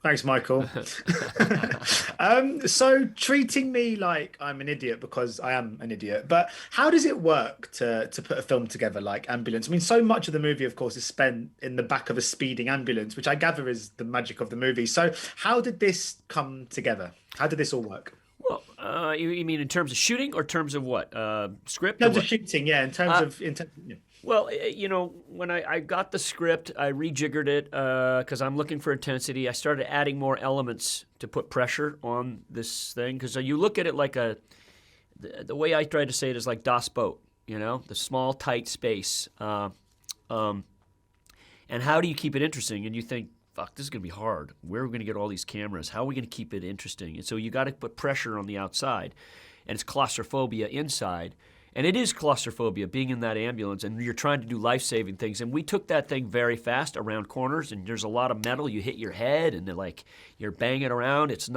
Thanks, Michael. So treating me like I'm an idiot because I am an idiot, but how does it work to put a film together like Ambulance? I mean, so much of the movie, of course, is spent in the back of a speeding ambulance, which I gather is the magic of the movie. So how did this come together? How did this all work? Well, you mean in terms of shooting or terms of what? Script In or terms of what? shooting, yeah, Uh, yeah. well, when I got the script, I rejiggered it because I'm looking for intensity. I started adding more elements to put pressure on this thing because you look at it like the way I try to say it is like Das Boat, the small, tight space. Um, and how do you keep it interesting? And you think, fuck, this is going to be hard. Where are we going to get all these cameras? How are we going to keep it interesting? And so you got to put pressure on the outside, and it's claustrophobia inside. And it is claustrophobia, being in that ambulance, and you're trying to do life-saving things. And we took that thing very fast around corners, and there's a lot of metal. You hit your head, and you're banging around. It's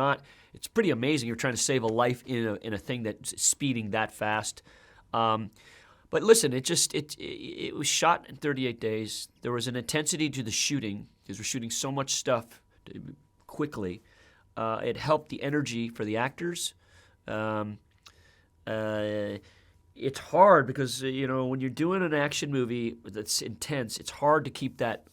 pretty amazing. You're trying to save a life in a thing that's speeding that fast. But listen, it was shot in 38 days. There was an intensity to the shooting because we're shooting so much stuff quickly. It helped the energy for the actors. It's hard because when you're doing an action movie that's intense, it's hard to keep that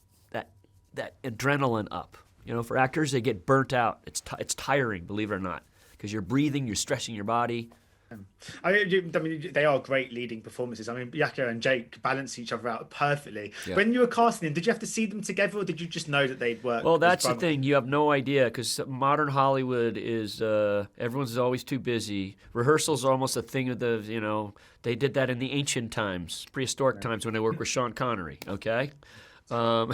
adrenaline up. For actors, they get burnt out. It's tiring, believe it or not, because you're breathing, you're stressing your body. I mean, they are great leading performances. I mean, Yahya and Jake balance each other out perfectly. Yeah. When you were casting them, did you have to see them together, or did you just know that they'd work Well, as that's the brothers? thing. You have no idea because modern Hollywood is everyone's always too busy. Rehearsals are almost a thing of they did that in the ancient times, prehistoric times when they worked with Sean Connery. Okay, um,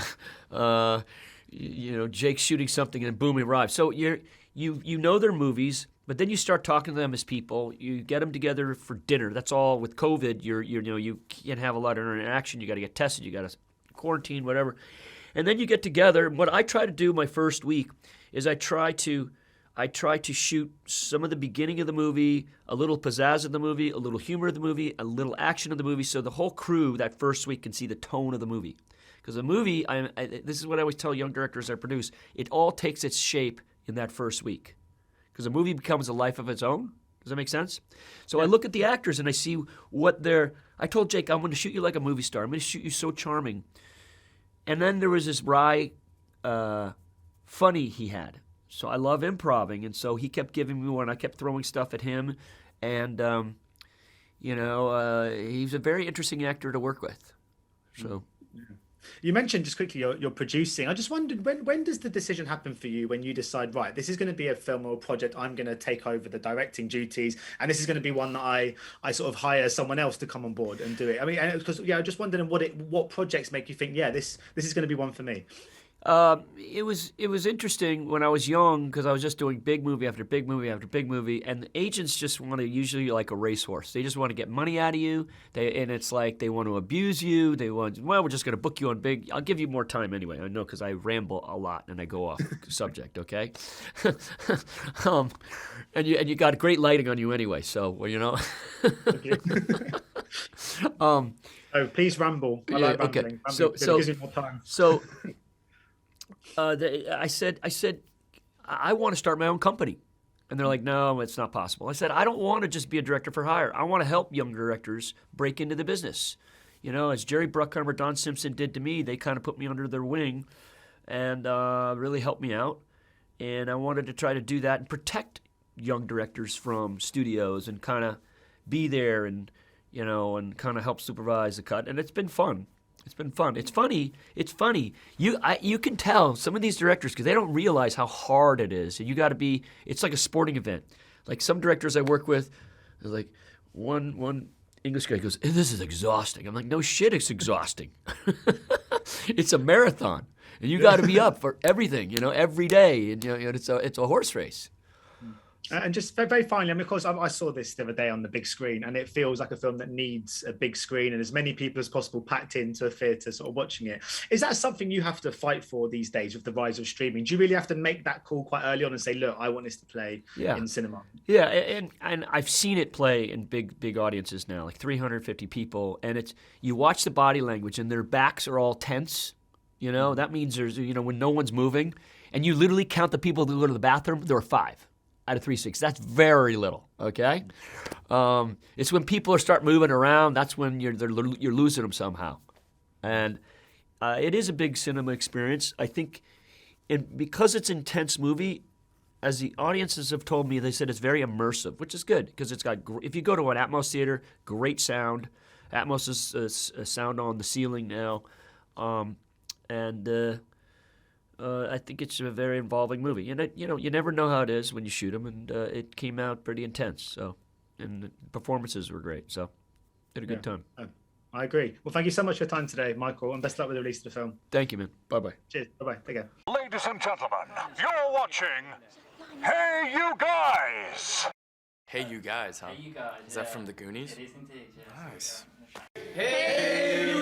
Jake's shooting something and boom, he arrives. So you know their movies. But then you start talking to them as people. You get them together for dinner. That's all. With COVID, you can't have a lot of interaction. You got to get tested. You got to quarantine, whatever. And then you get together. And what I try to do my first week is I try to shoot some of the beginning of the movie, a little pizzazz of the movie, a little humor of the movie, a little action of the movie, so the whole crew that first week can see the tone of the movie. Because the movie, this is what I always tell young directors I produce. It all takes its shape in that first week. Because a movie becomes a life of its own. Does that make sense? So I look at the actors and I see what they're... I told Jake, I'm going to shoot you like a movie star. I'm going to shoot you so charming. And then there was this wry funny he had. So I love improving, and so he kept giving me one. I kept throwing stuff at him. And, he's a very interesting actor to work with. So... You mentioned just quickly you're producing. I just wondered when does the decision happen for you when you decide, right, this is going to be a film or a project, I'm going to take over the directing duties, and this is going to be one that I sort of hire someone else to come on board and do it. I mean, because I just wondering what projects make you think, yeah, this is going to be one for me. It was interesting when I was young because I was just doing big movie after big movie after big movie, and the agents just want to usually like a racehorse. They just want to get money out of you. And it's like they want to abuse you. We're just going to book you on big. I'll give you more time anyway. I know because I ramble a lot and I go off subject. Okay, and you got great lighting on you anyway. So Oh, please ramble. I like okay. rambling. So It gives me more time. so. I said, I want to start my own company. And they're like, no, it's not possible. I said, I don't want to just be a director for hire. I want to help young directors break into the business. As Jerry Bruckheimer, Don Simpson did to me, they kind of put me under their wing and really helped me out. And I wanted to try to do that and protect young directors from studios and kind of be there and kind of help supervise the cut. And it's been fun. It's been fun. It's funny. You can tell some of these directors because they don't realize how hard it is. And you got to be. It's like a sporting event. Like some directors I work with, they're like one English guy goes, "This is exhausting." I'm like, "No shit, it's exhausting. It's a marathon, and you got to be up for everything. Every day, and it's a horse race." And just very finally, I mean, of course, I saw this the other day on the big screen, and it feels like a film that needs a big screen and as many people as possible packed into a theatre sort of watching it. Is that something you have to fight for these days with the rise of streaming? Do you really have to make that call quite early on and say, look, I want this to play in cinema? Yeah, and I've seen it play in big audiences now, like 350 people, and you watch the body language and their backs are all tense. That means there's when no one's moving. and you literally count the people that go to the bathroom, there are 5 out of 360. That's very little, okay? It's when people start moving around, that's when you're losing them somehow. And it is a big cinema experience. I think because it's an intense movie, as the audiences have told me, they said it's very immersive, which is good because it's got, if you go to an Atmos theater, great sound. Atmos is sound on the ceiling now. I think it's a very involving movie. And, you never know how it is when you shoot them, and it came out pretty intense. So, and the performances were great. So, had a good time. I agree. Well, thank you so much for your time today, Michael, and best of luck with the release of the film. Thank you, man. Bye-bye. Cheers. Bye-bye. Take care. Ladies and gentlemen, you're watching Hey You Guys! Hey You Guys, huh? Hey, you guys. Is that from the Goonies? It is indeed, yeah. Nice. Hey, you